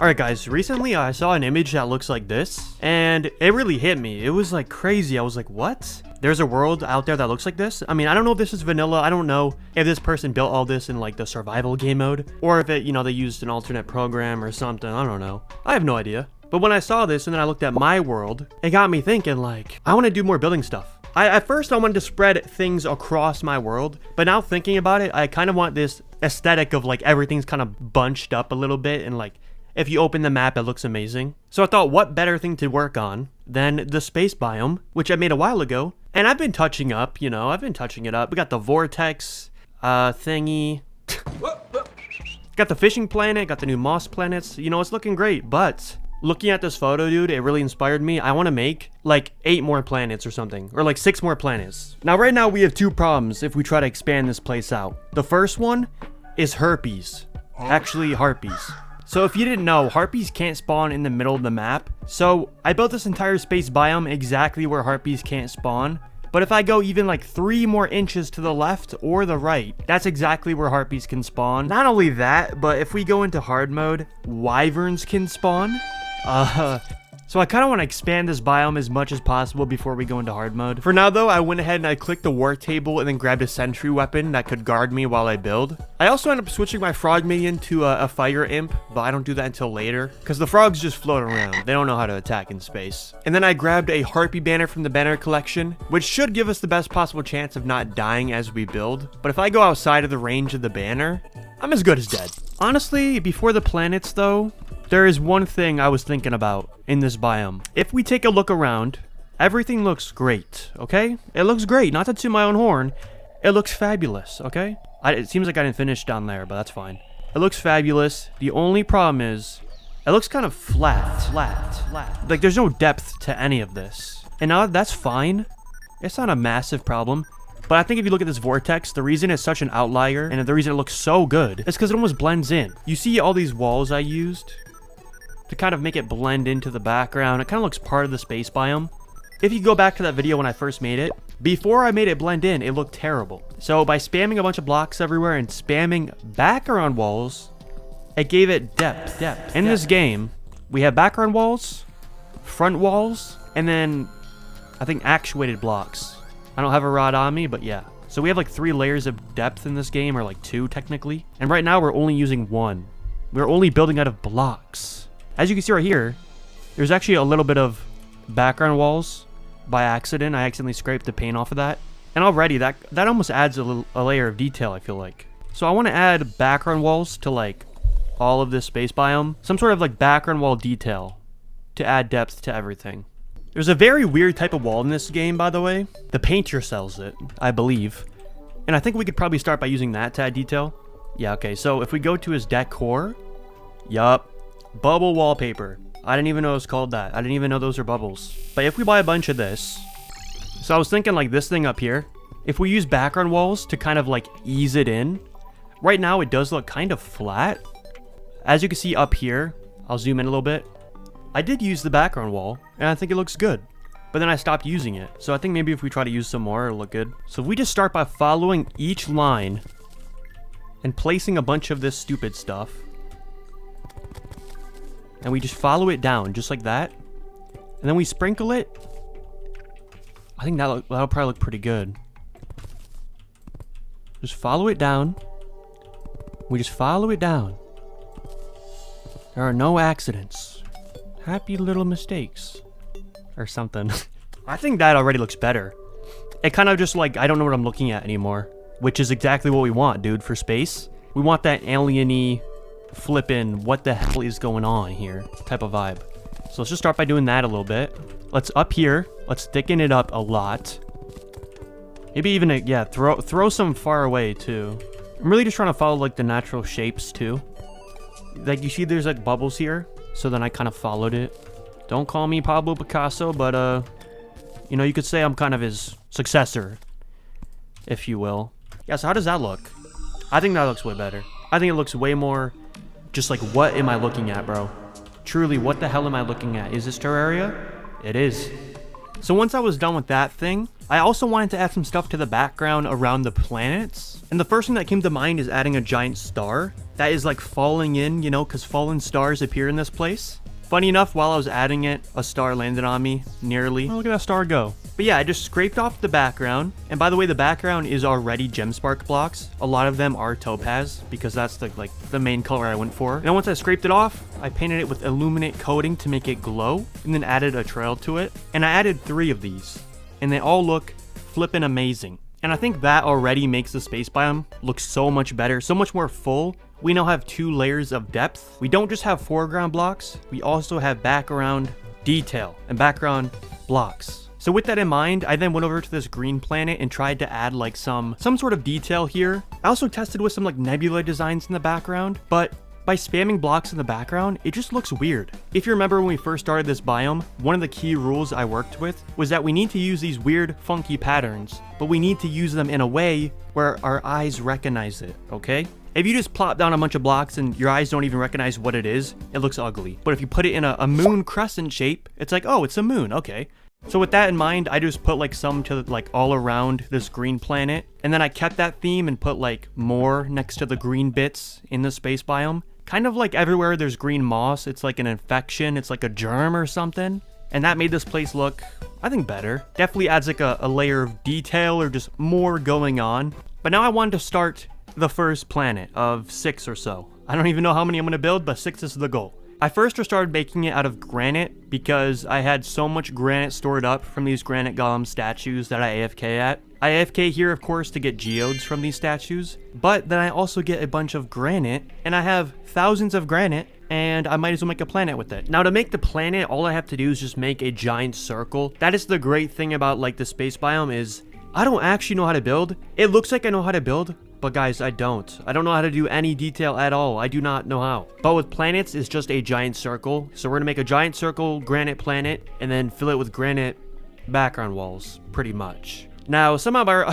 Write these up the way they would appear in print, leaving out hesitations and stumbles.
Alright guys, recently I saw an image that looks like this, and it really hit me. It was like crazy. I was like, what? There's a world out there that looks like this? I mean, I don't know if this is vanilla. I don't know if this person built all this in like the survival game mode, or if it, they used an alternate program or something. I don't know. I have no idea. But when I saw this and then I looked at my world, it got me thinking like, I want to do more building stuff. At first I wanted to spread things across my world, but now thinking about it, I kind of want this aesthetic of like everything's kind of bunched up a little bit, and like if you open the map, it looks amazing. So I thought, what better thing to work on than the space biome, which I made a while ago. And I've been touching up, I've been touching it up. We got the vortex thingy. Got the fishing planet, got the new moss planets. It's looking great, but looking at this photo, dude, it really inspired me. I want to make like 8 more planets or something, or like 6 more planets. Now, right now we have 2 problems if we try to expand this place out. The first one is harpies. Actually, harpies. So if you didn't know, harpies can't spawn in the middle of the map. So I built this entire space biome exactly where harpies can't spawn. But if I go even like 3 more inches to the left or the right, that's exactly where harpies can spawn. Not only that, but if we go into hard mode, wyverns can spawn. So I kind of want to expand this biome as much as possible before we go into hard mode. For now though, I went ahead and I clicked the war table and then grabbed a sentry weapon that could guard me while I build. I also ended up switching my frog minion to a fire imp, but I don't do that until later because the frogs just float around. They don't know how to attack in space. And then I grabbed a harpy banner from the banner collection, which should give us the best possible chance of not dying as we build. But if I go outside of the range of the banner, I'm as good as dead. Honestly, before the planets though, there is one thing I was thinking about in this biome. If we take a look around, everything looks great, okay? It looks great, not to toot my own horn. It looks fabulous, okay? It seems like I didn't finish down there, but that's fine. It looks fabulous. The only problem is, it looks kind of flat. Like there's no depth to any of this. And now that's fine. It's not a massive problem. But I think if you look at this vortex, the reason it's such an outlier and the reason it looks so good is because it almost blends in. You see all these walls I used to kind of make it blend into the background. It kind of looks part of the space biome. If you go back to that video when I first made it, before I made it blend in, it looked terrible. So by spamming a bunch of blocks everywhere and spamming background walls, it gave it depth. In this game, we have background walls, front walls, and then I think actuated blocks. I don't have a rod on me, but yeah. So we have like 3 layers of depth in this game, or like 2 technically. And right now we're only using 1. We're only building out of blocks. As you can see right here, there's actually a little bit of background walls by accident. I accidentally scraped the paint off of that. And already that almost adds a layer of detail, I feel like. So I want to add background walls to like all of this space biome. Some sort of like background wall detail to add depth to everything. There's a very weird type of wall in this game, by the way. The painter sells it, I believe. And I think we could probably start by using that to add detail. Yeah, okay. So if we go to his decor, yup. Bubble wallpaper. I didn't even know it was called that. I didn't even know those are bubbles. But if we buy a bunch of this, so I was thinking like this thing up here, if we use background walls to kind of like ease it in, right now it does look kind of flat. As you can see up here, I'll zoom in a little bit. I did use the background wall and I think it looks good, but then I stopped using it. So I think maybe if we try to use some more, it'll look good. So if we just start by following each line and placing a bunch of this stupid stuff, and we just follow it down, just like that. And then we sprinkle it. I think that'll probably look pretty good. Just follow it down. We just follow it down. There are no accidents. Happy little mistakes. Or something. I think that already looks better. It kind of just like, I don't know what I'm looking at anymore. Which is exactly what we want, dude, for space. We want that alien-y, flippin' what the hell is going on here type of vibe. So let's just start by doing that a little bit. Let's up here, let's thicken it up a lot. Maybe even yeah, throw some far away too. I'm really just trying to follow like the natural shapes too. Like you see there's like bubbles here, so then I kind of followed it. Don't call me Pablo Picasso, but you could say I'm kind of his successor, if you will. Yeah, so how does that look? I think that looks way better. I think it looks way more just like, what am I looking at, bro? Truly, what the hell am I looking at? Is this Terraria? It is. So once I was done with that thing, I also wanted to add some stuff to the background around the planets. And the first thing that came to mind is adding a giant star that is like falling in, you know, because fallen stars appear in this place. Funny enough, while I was adding it, a star landed on me, nearly. Oh, look at that star go. But yeah, I just scraped off the background. And by the way, the background is already Gemspark blocks. A lot of them are topaz because that's the main color I went for. And then once I scraped it off, I painted it with illuminate coating to make it glow and then added a trail to it. And I added 3 of these and they all look flippin' amazing. And I think that already makes the space biome look so much better, so much more full. We now have 2 layers of depth. We don't just have foreground blocks, we also have background detail and background blocks. So with that in mind, I then went over to this green planet and tried to add like some sort of detail here. I also tested with some like nebula designs in the background, but by spamming blocks in the background, it just looks weird. If you remember when we first started this biome, one of the key rules I worked with was that we need to use these weird, funky patterns, but we need to use them in a way where our eyes recognize it, okay? If you just plop down a bunch of blocks and your eyes don't even recognize what it is, it looks ugly. But if you put it in a moon crescent shape, it's like, oh, it's a moon, okay. So with that in mind, I just put like some to like all around this green planet. And then I kept that theme and put like more next to the green bits in the space biome. Kind of like everywhere there's green moss, it's like an infection, it's like a germ or something. And that made this place look, I think, better. Definitely adds like a layer of detail or just more going on. But now I wanted to start the first planet of 6 or so. I don't even know how many I'm going to build, but 6 is the goal. I first just started making it out of granite because I had so much granite stored up from these granite golem statues that I AFK at. I AFK here, of course, to get geodes from these statues, but then I also get a bunch of granite, and I have thousands of granite, and I might as well make a planet with it. Now, to make the planet, all I have to do is just make a giant circle. That is the great thing about, like, the space biome is I don't actually know how to build. It looks like I know how to build, but guys, I don't. I don't know how to do any detail at all. I do not know how. But with planets, it's just a giant circle. So we're gonna make a giant circle granite planet and then fill it with granite background walls, pretty much. Now, somehow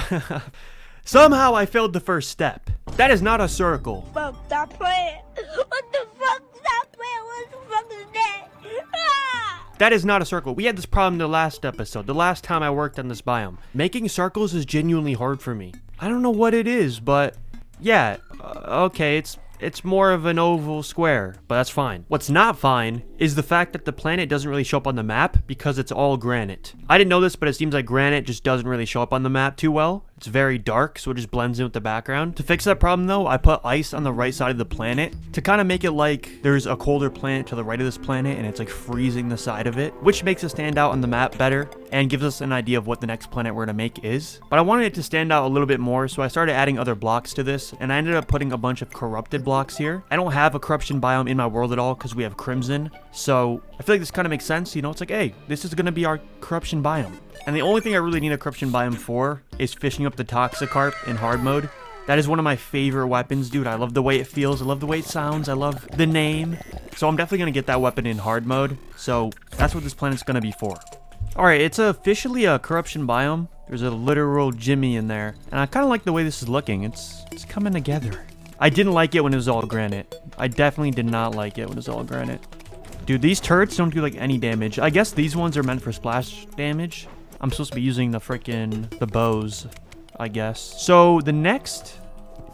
I failed the first step. That is not a circle. Fuck, stop playing. What the fuck? Stop playing. What the fuck is that? Ah! That is not a circle. We had this problem the last episode, the last time I worked on this biome. Making circles is genuinely hard for me. I don't know what it is, but yeah, okay, it's more of an oval square, but that's fine. What's not fine is the fact that the planet doesn't really show up on the map because it's all granite. I didn't know this, but it seems like granite just doesn't really show up on the map too well. It's very dark, so it just blends in with the background. To fix that problem though, I put ice on the right side of the planet to kind of make it like there's a colder planet to the right of this planet and it's like freezing the side of it, which makes it stand out on the map better and gives us an idea of what the next planet we're gonna make is. But I wanted it to stand out a little bit more, so I started adding other blocks to this, and I ended up putting a bunch of corrupted blocks here. I don't have a corruption biome in my world at all because we have crimson, so I feel like this kind of makes sense. You know, it's like, hey, this is gonna be our corruption biome. And the only thing I really need a corruption biome for is fishing up the Toxicarp in hard mode. That is one of my favorite weapons, dude. I love the way it feels. I love the way it sounds. I love the name. So I'm definitely going to get that weapon in hard mode. So that's what this planet's going to be for. Alright, it's officially a corruption biome. There's a literal Jimmy in there. And I kind of like the way this is looking. It's coming together. I didn't like it when it was all granite. I definitely did not like it when it was all granite. Dude, these turrets don't do like any damage. I guess these ones are meant for splash damage. I'm supposed to be using the bows, I guess. So the next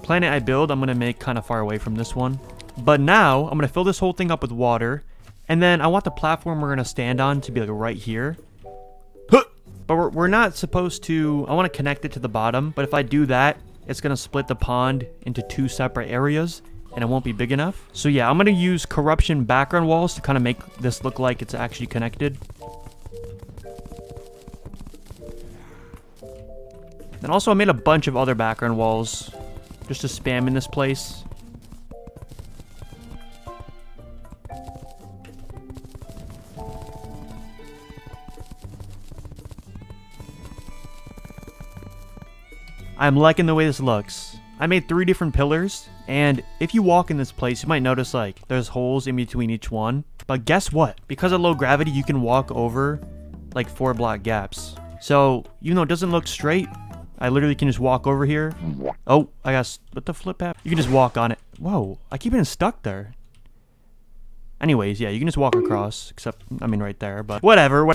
planet I build, I'm going to make kind of far away from this one. But now I'm going to fill this whole thing up with water. And then I want the platform we're going to stand on to be like right here. But we're not supposed to, I want to connect it to the bottom. But if I do that, it's going to split the pond into 2 separate areas. And it won't be big enough. So yeah, I'm going to use corruption background walls to kind of make this look like it's actually connected. And also I made a bunch of other background walls just to spam in this place. I'm liking the way this looks. I made 3 different pillars, and if you walk in this place, you might notice like there's holes in between each one. But guess what? Because of low gravity, you can walk over like 4 block gaps. So even though it doesn't look straight, I literally can just walk over here. Oh, I got, what the flip happened? You can just walk on it. Whoa, I keep getting stuck there. Anyways, yeah, you can just walk across, except, I mean, right there, but whatever.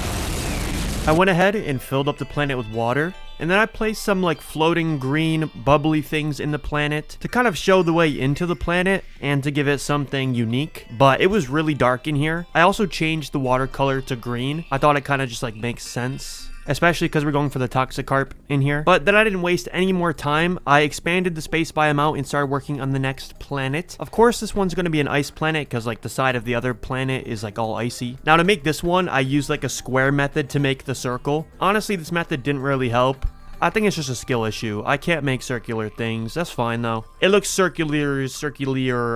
I went ahead and filled up the planet with water, and then I placed some like floating green bubbly things in the planet to kind of show the way into the planet and to give it something unique. But it was really dark in here. I also changed the water color to green. I thought it kind of just like makes sense, especially because we're going for the Toxicarp in here. But then I didn't waste any more time. I expanded the space biome out and started working on the next planet. Of course, this one's going to be an ice planet because like the side of the other planet is like all icy. Now to make this one, I used like a square method to make the circle. Honestly, this method didn't really help. I think it's just a skill issue. I can't make circular things. That's fine though. It looks circular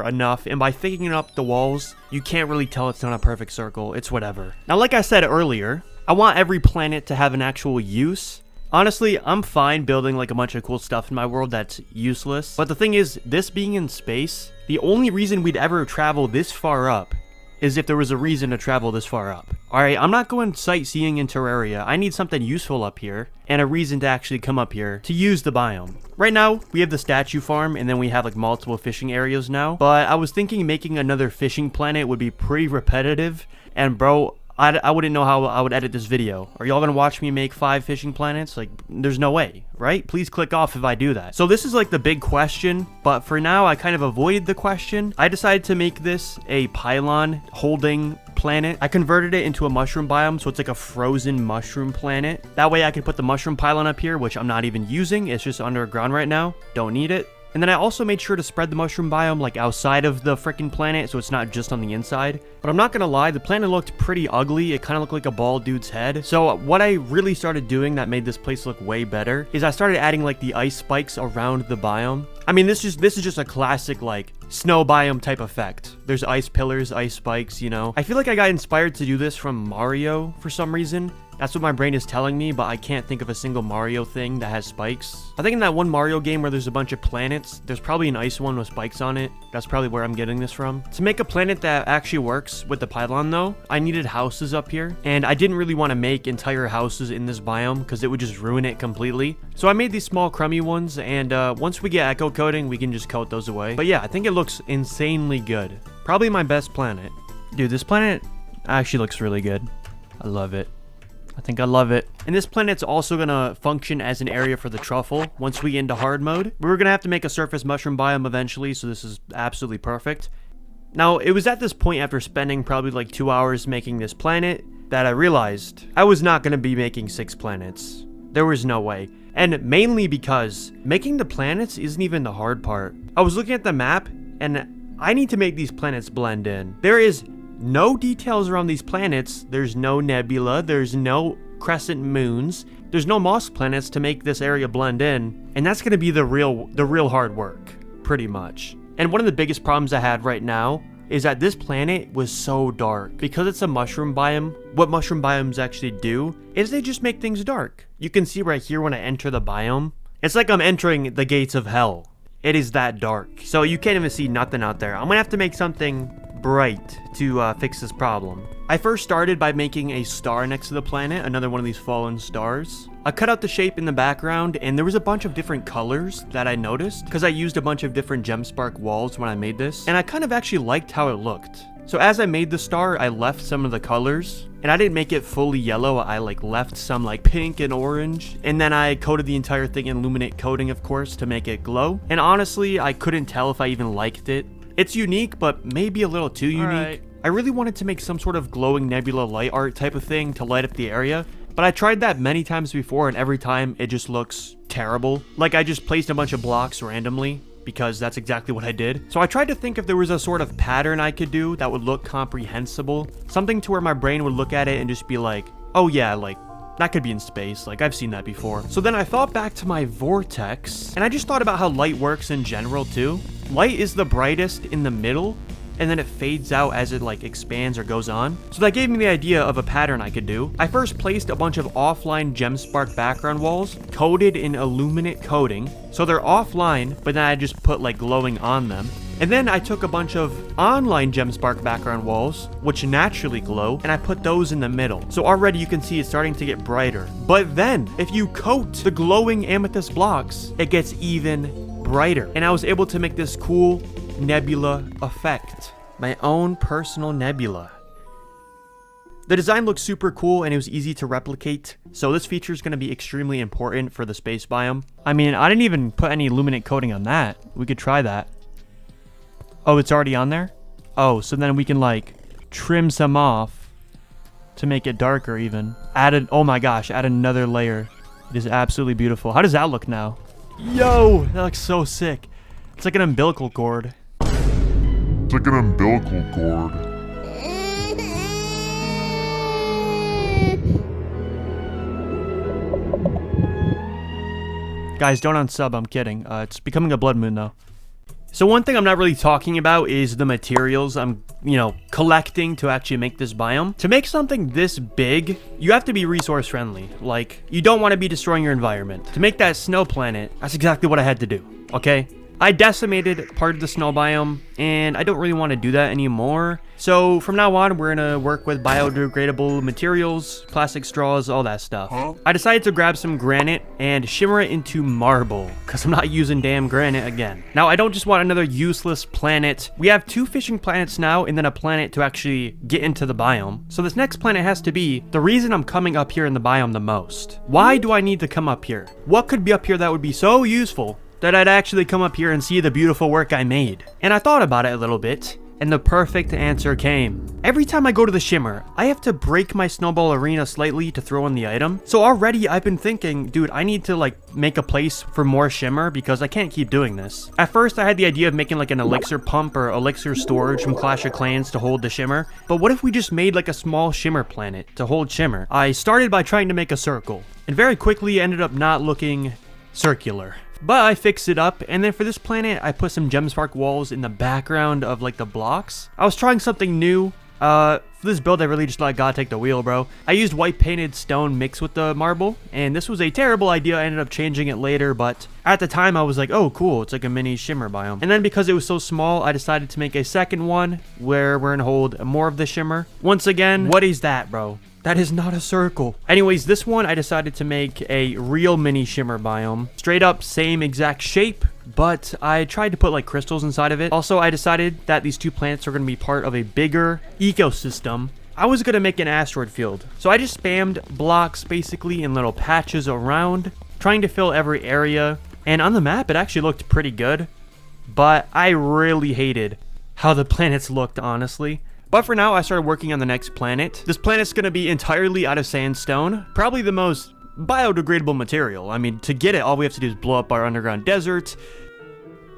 enough, and by thickening up the walls, you can't really tell it's not a perfect circle. It's whatever. Now, like I said earlier, I want every planet to have an actual use. Honestly, I'm fine building like a bunch of cool stuff in my world that's useless. But the thing is, this being in space, the only reason we'd ever travel this far up is if there was a reason to travel this far up. Alright, I'm not going sightseeing in Terraria. I need something useful up here and a reason to actually come up here to use the biome. Right now, we have the statue farm and then we have like multiple fishing areas now. But I was thinking making another fishing planet would be pretty repetitive. And bro, I wouldn't know how I would edit this video. Are y'all gonna watch me make 5 fishing planets? Like, there's no way, right? Please click off if I do that. So this is like the big question, but for now, I kind of avoided the question. I decided to make this a pylon holding planet. I converted it into a mushroom biome, so it's like a frozen mushroom planet. That way I can put the mushroom pylon up here, which I'm not even using. It's just underground right now. Don't need it. And then I also made sure to spread the mushroom biome like outside of the freaking planet, so it's not just on the inside. But I'm not gonna lie, the planet looked pretty ugly. It kind of looked like a bald dude's head. So what I really started doing that made this place look way better is I started adding like the ice spikes around the biome. I mean, this is just a classic like snow biome type effect. There's ice pillars, ice spikes, you know. I feel like I got inspired to do this from Mario for some reason. That's what my brain is telling me, but I can't think of a single Mario thing that has spikes. I think in that one Mario game where there's a bunch of planets, there's probably an ice one with spikes on it. That's probably where I'm getting this from. To make a planet that actually works with the pylon though, I needed houses up here. And I didn't really want to make entire houses in this biome because it would just ruin it completely. So I made these small crummy ones, and once we get echo coating, we can just coat those away. But yeah, I think it looks insanely good. Probably my best planet. Dude, this planet actually looks really good. I love it. I think I love it. And this planet's also gonna function as an area for the truffle once we get into hard mode. We're gonna have to make a surface mushroom biome eventually, so this is absolutely perfect. Now, it was at this point after spending probably like 2 hours making this planet that I realized I was not gonna be making 6 planets. There was no way. And mainly because making the planets isn't even the hard part. I was looking at the map and I need to make these planets blend in. There is no details around these planets. There's no nebula, there's no crescent moons, there's no moss planets to make this area blend in, and that's going to be the real hard work, pretty much. And one of the biggest problems I had right now is that this planet was so dark. Because it's a mushroom biome, what mushroom biomes actually do is they just make things dark. You can see right here when I enter the biome, it's like I'm entering the gates of hell. It is that dark, so you can't even see nothing out there. I'm gonna have to make something bright to fix this problem. I first started by making a star next to the planet, another one of these fallen stars. I cut out the shape in the background, and there was a bunch of different colors that I noticed because I used a bunch of different Gemspark walls when I made this, and I kind of actually liked how it looked. So as I made the star, I left some of the colors, and I didn't make it fully yellow. I like left some like pink and orange, and then I coated the entire thing in luminate coating, of course, to make it glow. And honestly, I couldn't tell if I even liked it. It's unique, but maybe a little too unique. Right. I really wanted to make some sort of glowing nebula light art type of thing to light up the area, but I tried that many times before, and every time it just looks terrible. Like I just placed a bunch of blocks randomly, because that's exactly what I did. So I tried to think if there was a sort of pattern I could do that would look comprehensible. Something to where my brain would look at it and just be like, oh yeah, like, that could be in space, like I've seen that before. So then I thought back to my vortex, and I just thought about how light works in general too. Light is the brightest in the middle, and then it fades out as it like expands or goes on. So that gave me the idea of a pattern I could do. I first placed a bunch of offline Gemspark background walls coated in illuminate coating. So they're offline, but then I just put like glowing on them. And then I took a bunch of online Gemspark background walls, which naturally glow, and I put those in the middle. So already you can see it's starting to get brighter. But then, if you coat the glowing amethyst blocks, it gets even brighter. And I was able to make this cool nebula effect. My own personal nebula. The design looks super cool and it was easy to replicate, so this feature is going to be extremely important for the space biome. I mean, I didn't even put any luminant coating on that. We could try that. Oh, it's already on there? Oh, so then we can like trim some off to make it darker even. Oh my gosh, add another layer. It is absolutely beautiful. How does that look now? Yo, that looks so sick. It's like an umbilical cord. It's like an umbilical cord. Guys, don't unsub, I'm kidding. It's becoming a blood moon though. So one thing I'm not really talking about is the materials I'm, collecting to actually make this biome. To make something this big, you have to be resource friendly. Like, you don't want to be destroying your environment. To make that snow planet, that's exactly what I had to do, okay? I decimated part of the snow biome, and I don't really want to do that anymore. So from now on, we're going to work with biodegradable materials, plastic straws, all that stuff. I decided to grab some granite and shimmer it into marble, because I'm not using damn granite again. Now, I don't just want another useless planet. We have 2 fishing planets now, and then a planet to actually get into the biome. So this next planet has to be the reason I'm coming up here in the biome the most. Why do I need to come up here? What could be up here that would be so useful that I'd actually come up here and see the beautiful work I made? And I thought about it a little bit, and the perfect answer came. Every time I go to the shimmer, I have to break my snowball arena slightly to throw in the item. So already I've been thinking, dude, I need to make a place for more shimmer because I can't keep doing this. At first I had the idea of making like an elixir pump or elixir storage from Clash of Clans to hold the shimmer. But what if we just made like a small shimmer planet to hold shimmer? I started by trying to make a circle, and very quickly ended up not looking circular. But I fixed it up, and then for this planet, I put some Gemspark walls in the background of like the blocks. I was trying something new. For this build, I really just let God take the wheel, bro. I used white painted stone mixed with the marble, and this was a terrible idea. I ended up changing it later, but at the time I was like, oh cool, it's like a mini shimmer biome. And then because it was so small, I decided to make a second one where we're gonna hold more of the shimmer. Once again, what is that, bro? That is not a circle. Anyways, this one I decided to make a real mini shimmer biome. Straight up same exact shape, but I tried to put like crystals inside of it. Also, I decided that these 2 planets are going to be part of a bigger ecosystem. I was going to make an asteroid field. So I just spammed blocks basically in little patches around, trying to fill every area. And on the map, it actually looked pretty good. But I really hated how the planets looked, honestly. But for now, I started working on the next planet. This planet's going to be entirely out of sandstone. Probably the most biodegradable material. I mean, to get it, all we have to do is blow up our underground desert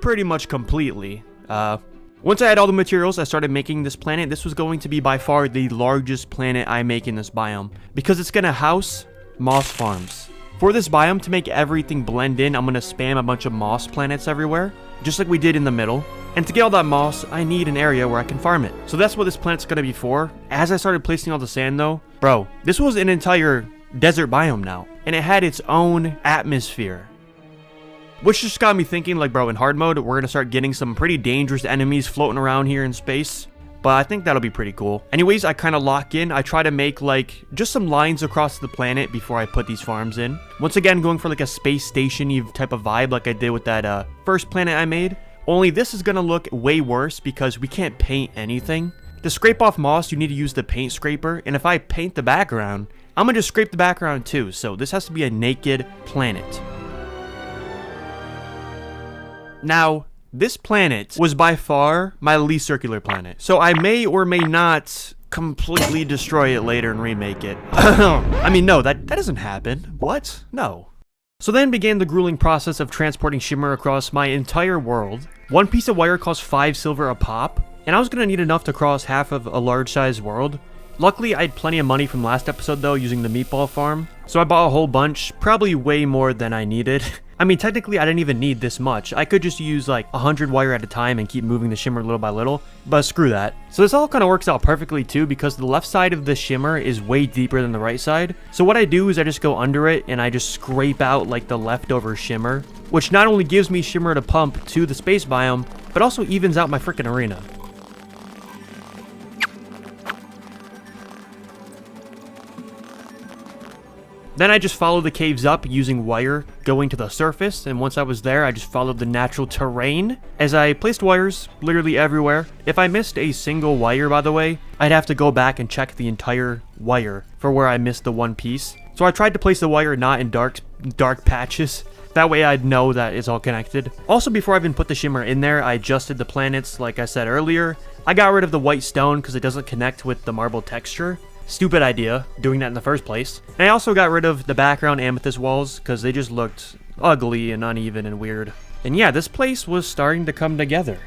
pretty much completely. Once I had all the materials, I started making this planet. This was going to be by far the largest planet I make in this biome, because it's going to house moss farms. For this biome, to make everything blend in, I'm going to spam a bunch of moss planets everywhere, just like we did in the middle. And to get all that moss, I need an area where I can farm it. So that's what this planet's going to be for. As I started placing all the sand though, bro, this was an entire desert biome now. And it had its own atmosphere. Which just got me thinking, like, bro, in hard mode, we're going to start getting some pretty dangerous enemies floating around here in space. But I think that'll be pretty cool. Anyways, I kind of lock in. I try to make like just some lines across the planet before I put these farms in. Once again, going for like a space station-y type of vibe like I did with that first planet I made. Only this is going to look way worse because we can't paint anything. To scrape off moss, you need to use the paint scraper. And if I paint the background, I'm going to just scrape the background too. So this has to be a naked planet. Now, this planet was by far my least circular planet. So I may or may not completely destroy it later and remake it. I mean, no, that doesn't happen. What? No. So then began the grueling process of transporting shimmer across my entire world. One piece of wire cost 5 silver a pop, and I was going to need enough to cross half of a large-sized world. Luckily, I had plenty of money from last episode though, using the meatball farm. So I bought a whole bunch, probably way more than I needed. I mean, technically, I didn't even need this much. I could just use like 100 wire at a time and keep moving the shimmer little by little, but screw that. So this all kind of works out perfectly too, because the left side of the shimmer is way deeper than the right side. So what I do is I just go under it and I just scrape out like the leftover shimmer, which not only gives me shimmer to pump to the space biome, but also evens out my freaking arena. Then I just followed the caves up using wire going to the surface, and once I was there, I just followed the natural terrain as I placed wires literally everywhere. If I missed a single wire, by the way, I'd have to go back and check the entire wire for where I missed the one piece. So I tried to place the wire not in dark patches. That way I'd know that it's all connected. Also, before I even put the shimmer in there, I adjusted the planets like I said earlier. I got rid of the white stone because it doesn't connect with the marble texture. Stupid idea, doing that in the first place. And I also got rid of the background amethyst walls because they just looked ugly and uneven and weird. And yeah, this place was starting to come together.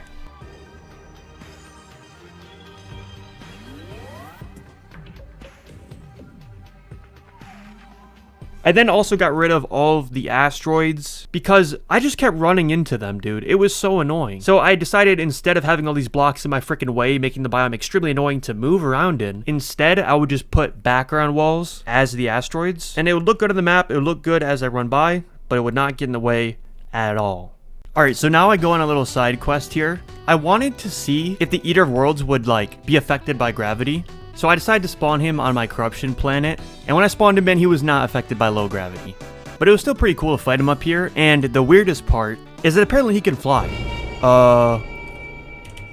I then also got rid of all of the asteroids because I just kept running into them, dude. It was so annoying. So I decided instead of having all these blocks in my freaking way, making the biome extremely annoying to move around in, instead I would just put background walls as the asteroids. And it would look good on the map, it would look good as I run by, but it would not get in the way at all. Alright, so now I go on a little side quest here. I wanted to see if the Eater of Worlds would like be affected by gravity. So I decided to spawn him on my corruption planet, and when I spawned him in, he was not affected by low gravity. But it was still pretty cool to fight him up here, and the weirdest part is that apparently he can fly.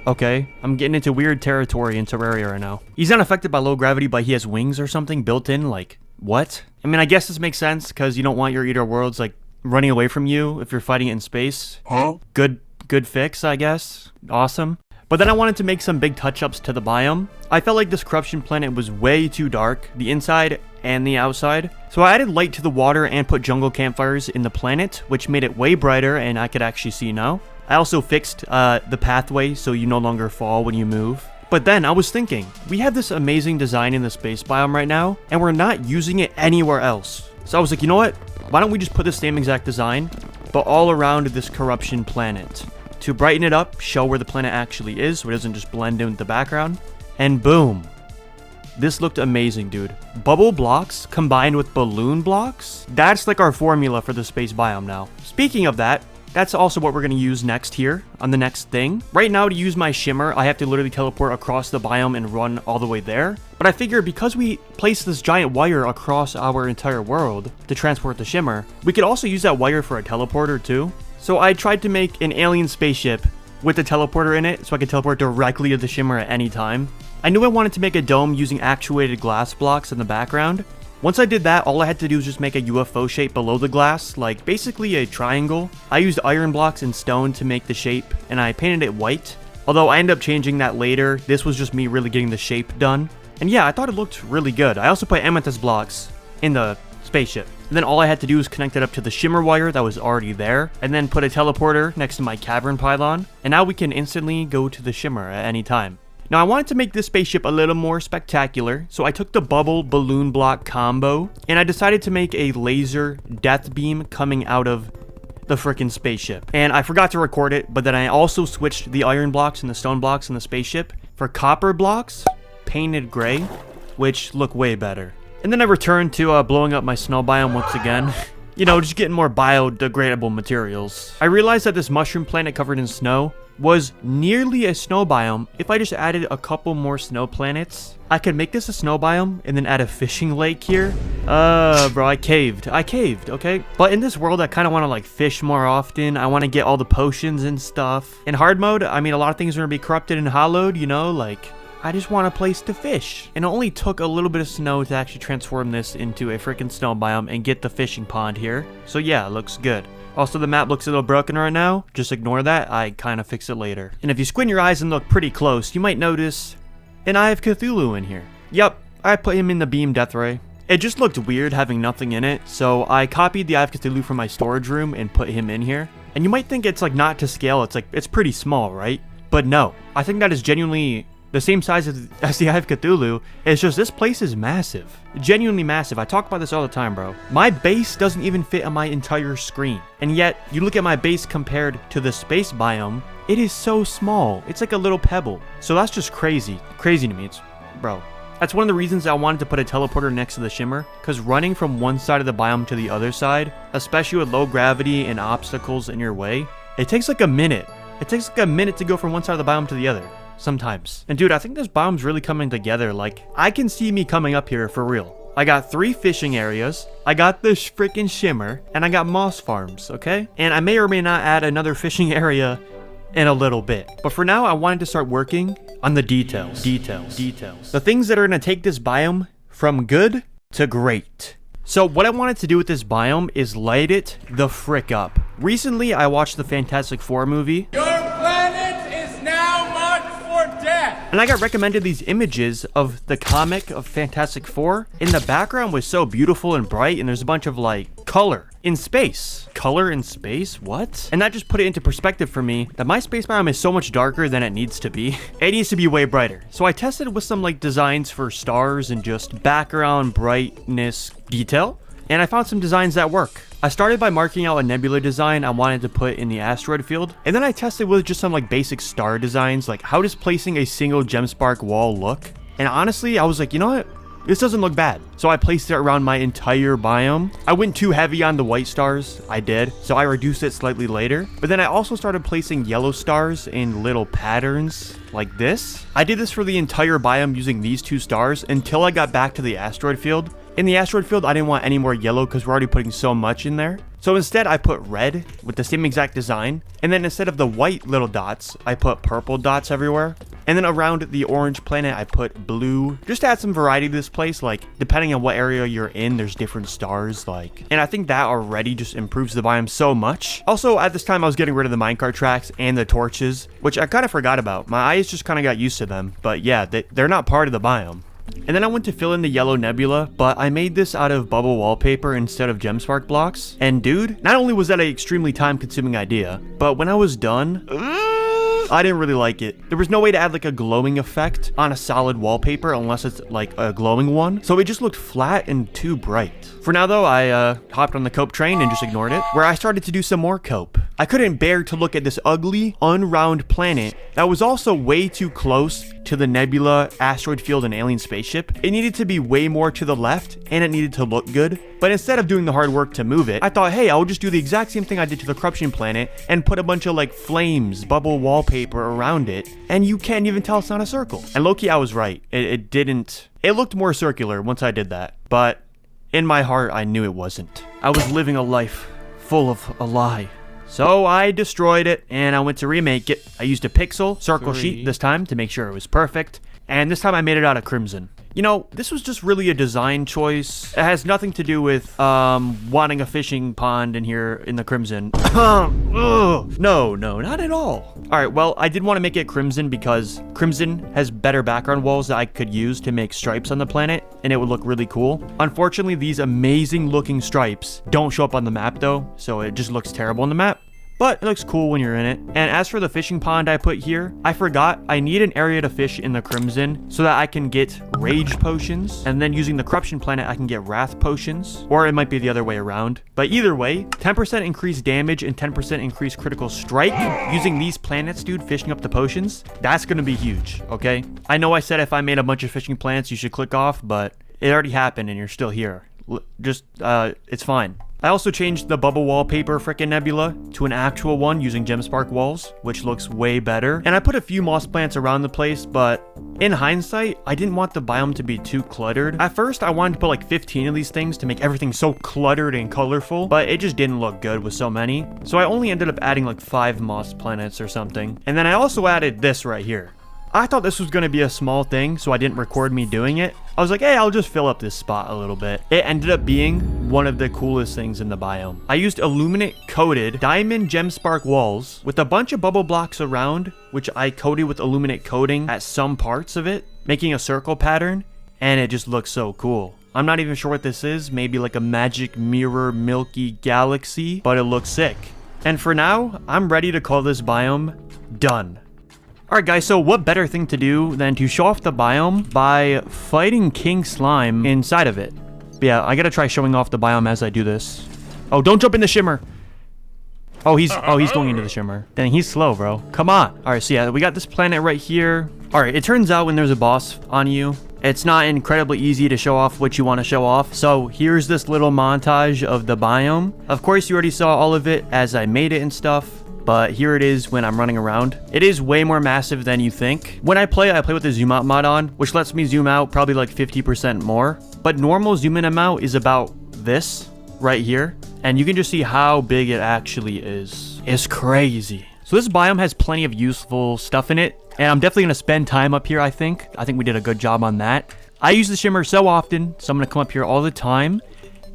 Okay, I'm getting into weird territory in Terraria right now. He's not affected by low gravity, but he has wings or something built in, like, what? I mean, I guess this makes sense, because you don't want your Eater of Worlds, like, running away from you if you're fighting it in space. Huh? Good fix, I guess. Awesome. But then I wanted to make some big touch-ups to the biome. I felt like this corruption planet was way too dark, the inside and the outside. So I added light to the water and put jungle campfires in the planet, which made it way brighter and I could actually see now. I also fixed the pathway so you no longer fall when you move. But then I was thinking, we have this amazing design in the space biome right now, and we're not using it anywhere else. So I was like, you know what? Why don't we just put the same exact design, but all around this corruption planet? To brighten it up, show where the planet actually is so it doesn't just blend in with the background. And boom. This looked amazing, dude. Bubble blocks combined with balloon blocks? That's like our formula for the space biome now. Speaking of that, that's also what we're going to use next here on the next thing. Right now, to use my shimmer, I have to literally teleport across the biome and run all the way there. But I figure because we placed this giant wire across our entire world to transport the shimmer, we could also use that wire for a teleporter too. So I tried to make an alien spaceship with the teleporter in it so I could teleport directly to the shimmer at any time. I knew I wanted to make a dome using actuated glass blocks in the background. Once I did that, all I had to do was just make a UFO shape below the glass, like basically a triangle. I used iron blocks and stone to make the shape, and I painted it white. Although I ended up changing that later, this was just me really getting the shape done. And yeah, I thought it looked really good. I also put amethyst blocks in the spaceship. And then all I had to do was connect it up to the shimmer wire that was already there, and then put a teleporter next to my cavern pylon, and now we can instantly go to the shimmer at any time. Now I wanted to make this spaceship a little more spectacular, so I took the bubble balloon block combo, and I decided to make a laser death beam coming out of the frickin' spaceship. And I forgot to record it, but then I also switched the iron blocks and the stone blocks in the spaceship for copper blocks, painted gray, which look way better. And then I returned to blowing up my snow biome once again. You know, just getting more biodegradable materials. I realized that this mushroom planet covered in snow was nearly a snow biome. If I just added a couple more snow planets, I could make this a snow biome and then add a fishing lake here. Bro, I caved, okay? But in this world, I kind of want to like fish more often. I want to get all the potions and stuff. In hard mode, I mean, a lot of things are going to be corrupted and hollowed, you know, like I just want a place to fish. And it only took a little bit of snow to actually transform this into a freaking snow biome and get the fishing pond here. So yeah, it looks good. Also, the map looks a little broken right now. Just ignore that. I kind of fix it later. And if you squint your eyes and look pretty close, you might notice an Eye of Cthulhu in here. Yep, I put him in the beam death ray. It just looked weird having nothing in it, so I copied the Eye of Cthulhu from my storage room and put him in here. And you might think it's like not to scale, it's pretty small, right? But no, I think that is genuinely the same size as the Eye of Cthulhu. It's just this place is massive. Genuinely massive. I talk about this all the time, bro. My base doesn't even fit on my entire screen. And yet, you look at my base compared to the space biome, it is so small. It's like a little pebble. So that's just crazy. Crazy to me. Bro. That's one of the reasons I wanted to put a teleporter next to the shimmer, because running from one side of the biome to the other side, especially with low gravity and obstacles in your way, it takes like a minute. It takes like a minute to go from one side of the biome to the other. Sometimes. And dude, I think this biome's really coming together. Like, I can see me coming up here for real. I got 3 fishing areas, I got the freaking shimmer, and I got moss farms, okay? And I may or may not add another fishing area in a little bit. But for now, I wanted to start working on the details. The things that are gonna take this biome from good to great. So what I wanted to do with this biome is light it the frick up. Recently, I watched the Fantastic Four movie. Your planet is now marked for death! And I got recommended these images of the comic of Fantastic Four. And the background was so beautiful and bright, and there's a bunch of like color in space. Color in space? What? And that just put it into perspective for me that my space biome is so much darker than it needs to be. It needs to be way brighter. So I tested with some like designs for stars and just background brightness detail. And I found some designs that work. I started by marking out a nebula design I wanted to put in the asteroid field. And then I tested with just some like basic star designs, like how does placing a single gemspark wall look? And honestly, I was like, you know what? This doesn't look bad. So I placed it around my entire biome. I went too heavy on the white stars. I did. So I reduced it slightly later. But then I also started placing yellow stars in little patterns like this. I did this for the entire biome using these 2 stars until I got back to the asteroid field. In the asteroid field, I didn't want any more yellow because we're already putting so much in there. So instead, I put red with the same exact design. And then instead of the white little dots, I put purple dots everywhere. And then around the orange planet, I put blue. Just to add some variety to this place, like depending on what area you're in, there's different stars like. And I think that already just improves the biome so much. Also, at this time, I was getting rid of the minecart tracks and the torches, which I kind of forgot about. My eyes just kind of got used to them. But yeah, they're not part of the biome. And then I went to fill in the yellow nebula, but I made this out of bubble wallpaper instead of gemspark blocks. And dude, not only was that an extremely time-consuming idea, but when I was done, I didn't really like it. There was no way to add like a glowing effect on a solid wallpaper unless it's like a glowing one. So it just looked flat and too bright. For now though, I hopped on the cope train and just ignored it, where I started to do some more cope. I couldn't bear to look at this ugly, unround planet that was also way too close to the nebula, asteroid field, and alien spaceship. It needed to be way more to the left, and it needed to look good. But instead of doing the hard work to move it, I thought, hey, I'll just do the exact same thing I did to the corruption planet and put a bunch of like flames, bubble wallpaper around it, and you can't even tell it's not a circle. And low-key, I was right. It looked more circular once I did that, but in my heart, I knew it wasn't. I was living a life full of a lie. So I destroyed it and I went to remake it. I used a pixel circle sheet this time to make sure it was perfect. And this time I made it out of crimson. You know, this was just really a design choice. It has nothing to do with wanting a fishing pond in here in the crimson. No, not at all. All right, well, I did want to make it crimson because crimson has better background walls that I could use to make stripes on the planet, and it would look really cool. Unfortunately, these amazing looking stripes don't show up on the map though, so it just looks terrible on the map. But it looks cool when you're in it. And as for the fishing pond I put here, I forgot I need an area to fish in the crimson so that I can get rage potions. And then using the corruption planet, I can get wrath potions. Or it might be the other way around. But either way, 10% increased damage and 10% increased critical strike using these planets, dude, fishing up the potions. That's going to be huge, okay? I know I said if I made a bunch of fishing planets, you should click off, but it already happened and you're still here. It's fine. I also changed the bubble wallpaper frickin' nebula to an actual one using gemspark walls, which looks way better. And I put a few moss plants around the place, but in hindsight, I didn't want the biome to be too cluttered. At first, I wanted to put like 15 of these things to make everything so cluttered and colorful, but it just didn't look good with so many. So I only ended up adding like 5 moss planets or something. And then I also added this right here. I thought this was going to be a small thing, so I didn't record me doing it. I was like, hey, I'll just fill up this spot a little bit. It ended up being one of the coolest things in the biome. I used illuminate coated diamond gemspark walls with a bunch of bubble blocks around, which I coated with illuminate coating at some parts of it, making a circle pattern, and it just looks so cool. I'm not even sure what this is, maybe like a magic mirror milky galaxy, but it looks sick. And for now, I'm ready to call this biome done. Alright guys, so what better thing to do than to show off the biome by fighting King Slime inside of it. But yeah, I gotta try showing off the biome as I do this. Oh, don't jump in the shimmer! Oh, he's going into the shimmer. Dang, he's slow, bro. Come on! Alright, so yeah, we got this planet right here. Alright, it turns out when there's a boss on you, it's not incredibly easy to show off what you want to show off. So here's this little montage of the biome. Of course, you already saw all of it as I made it and stuff. But here it is when I'm running around. It is way more massive than you think. When I play with the zoom out mod on, which lets me zoom out probably like 50% more. but normal zoom in amount is about this right here. And you can just see how big it actually is. It's crazy. So this biome has plenty of useful stuff in it. And I'm definitely going to spend time up here, I think. I think we did a good job on that. I use the shimmer so often, so I'm going to come up here all the time.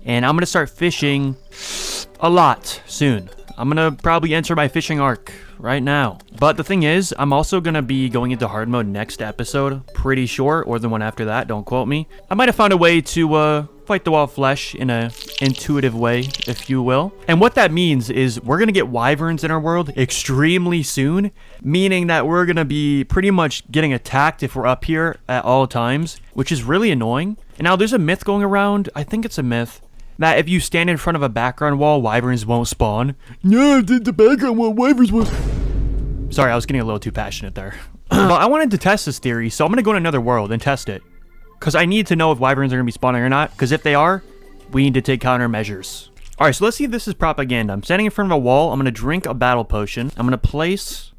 And I'm going to start fishing a lot soon. I'm going to probably enter my fishing arc right now. But the thing is, I'm also going to be going into hard mode next episode. Pretty sure, or the one after that, don't quote me. I might have found a way to fight the wild flesh in a intuitive way, if you will. And what that means is we're going to get wyverns in our world extremely soon, meaning that we're going to be pretty much getting attacked if we're up here at all times, which is really annoying. And now there's a myth going around, I think it's a myth, that if you stand in front of a background wall, wyverns won't spawn. No, the background wall, wyverns won't. Sorry, I was getting a little too passionate there. But I wanted to test this theory, so I'm going to go to another world and test it. Because I need to know if wyverns are going to be spawning or not. Because if they are, we need to take countermeasures. Alright, so let's see if this is propaganda. I'm standing in front of a wall. I'm going to drink a battle potion. I'm going to place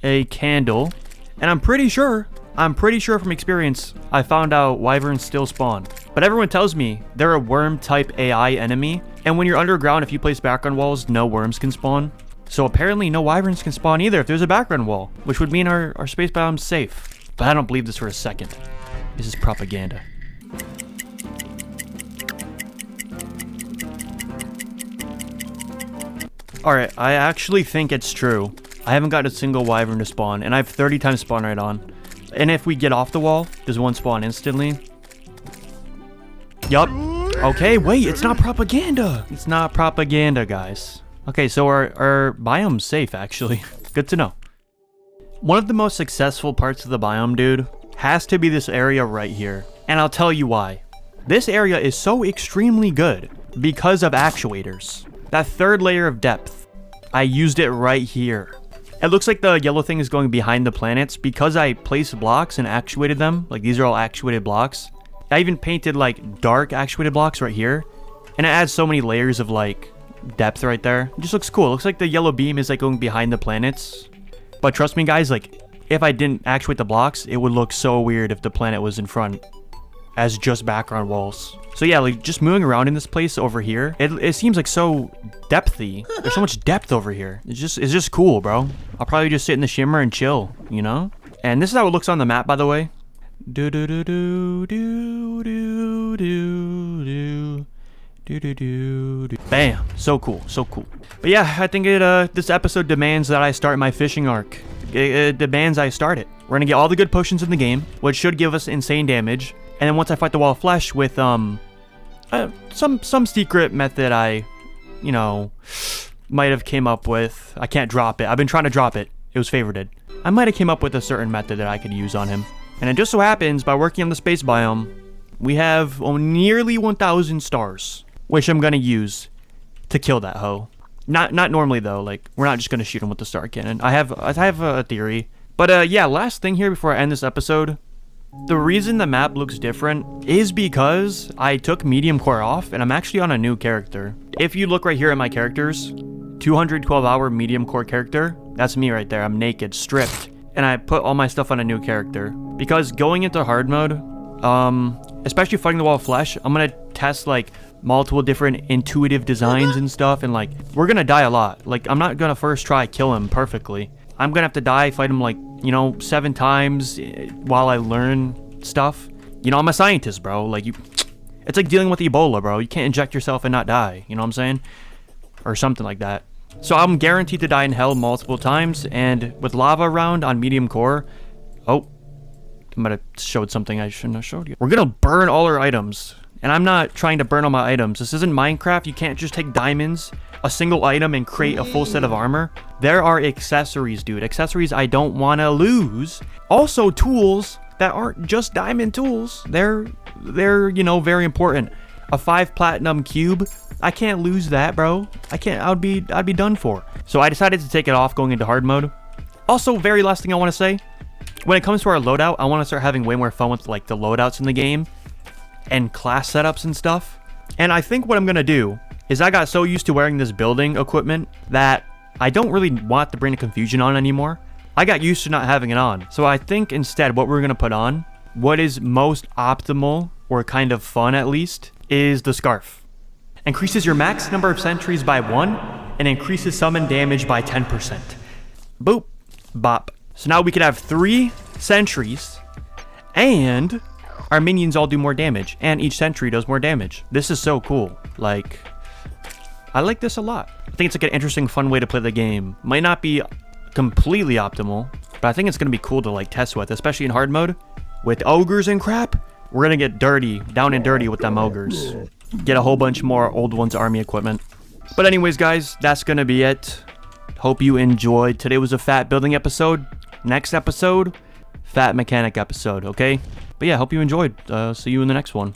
a candle. And I'm pretty sure from experience, I found out wyverns still spawn. But everyone tells me they're a worm-type AI enemy. And when you're underground, if you place background walls, no worms can spawn. So apparently no wyverns can spawn either if there's a background wall. Which would mean our space biome's safe. But I don't believe this for a second. This is propaganda. Alright, I actually think it's true. I haven't got a single wyvern to spawn, and I have 30 times spawn rate on. And if we get off the wall, does one spawn instantly? Yup. Okay, wait, it's not propaganda. It's not propaganda, guys. Okay, so our biome's safe, actually. Good to know. One of the most successful parts of the biome, dude, has to be this area right here. And I'll tell you why. This area is so extremely good because of actuators. That third layer of depth, I used it right here. It looks like the yellow thing is going behind the planets because I placed blocks and actuated them. Like these are all actuated blocks. I even painted like dark actuated blocks right here. And it adds so many layers of like depth right there. It just looks cool. It looks like the yellow beam is like going behind the planets. But trust me guys, like if I didn't actuate the blocks, it would look so weird if the planet was in front as just background walls. So yeah, like just moving around in this place over here, it seems like so depthy. There's so much depth over here. It's just cool, bro. I'll probably just sit in the shimmer and chill, you know? And this is how it looks on the map, by the way. Do do do do do do do do do do do. Bam! So cool, so cool. But yeah, I think this episode demands that I start my fishing arc. It demands I start it. We're gonna get all the good potions in the game, which should give us insane damage. And then once I fight the wall of flesh with some secret method I, you know, might have came up with. I can't drop it. I've been trying to drop it. It was favorited. I might have came up with a certain method that I could use on him. And it just so happens, by working on the space biome, we have nearly 1,000 stars, which I'm gonna use to kill that hoe. Not normally though. Like we're not just gonna shoot him with the star cannon. I have a theory. But yeah, last thing here before I end this episode. The reason the map looks different is because I took medium core off and I'm actually on a new character. If you look right here at my characters, 212 hour medium core character, that's me right there. I'm naked, stripped, and I put all my stuff on a new character. Because going into hard mode, especially fighting the wall of flesh, I'm gonna test like multiple different intuitive designs and stuff, and like we're gonna die a lot. Like I'm not gonna first try kill him perfectly. I'm gonna have to die, fight him like, you know, 7 times while I learn stuff. You know, I'm a scientist, bro. Like it's like dealing with Ebola, bro. You can't inject yourself and not die. You know what I'm saying? Or something like that. So I'm guaranteed to die in hell multiple times, and with lava around on medium core, oh, I might have showed something I shouldn't have showed you. We're gonna burn all our items. And I'm not trying to burn all my items. This isn't Minecraft. You can't just take diamonds, a single item, and create a full set of armor. There are accessories, dude. Accessories I don't want to lose. Also tools that aren't just diamond tools. They're you know, very important. A 5 platinum cube. I can't lose that, bro. I can't. I'd be done for. So I decided to take it off going into hard mode. Also, very last thing I want to say. When it comes to our loadout, I want to start having way more fun with like the loadouts in the game. And class setups and stuff. And I think what I'm gonna do is I got so used to wearing this building equipment that I don't really want the Brain of Confusion on anymore. I got used to not having it on. So I think instead what we're gonna put on, what is most optimal or kind of fun at least, is the Scarf. Increases your max number of sentries by 1 and increases summon damage by 10%. Boop. Bop. So now we could have 3 sentries and our minions all do more damage and each sentry does more damage. This is so cool. Like, I like this a lot. I think it's like an interesting, fun way to play the game. Might not be completely optimal, but I think it's going to be cool to like test with, especially in hard mode. With ogres and crap, we're going to get dirty, down and dirty with them ogres. Get a whole bunch more Old Ones army equipment. But anyways, guys, that's going to be it. Hope you enjoyed. Today was a fat building episode. Next episode, fat mechanic episode, okay? But yeah, hope you enjoyed. See you in the next one.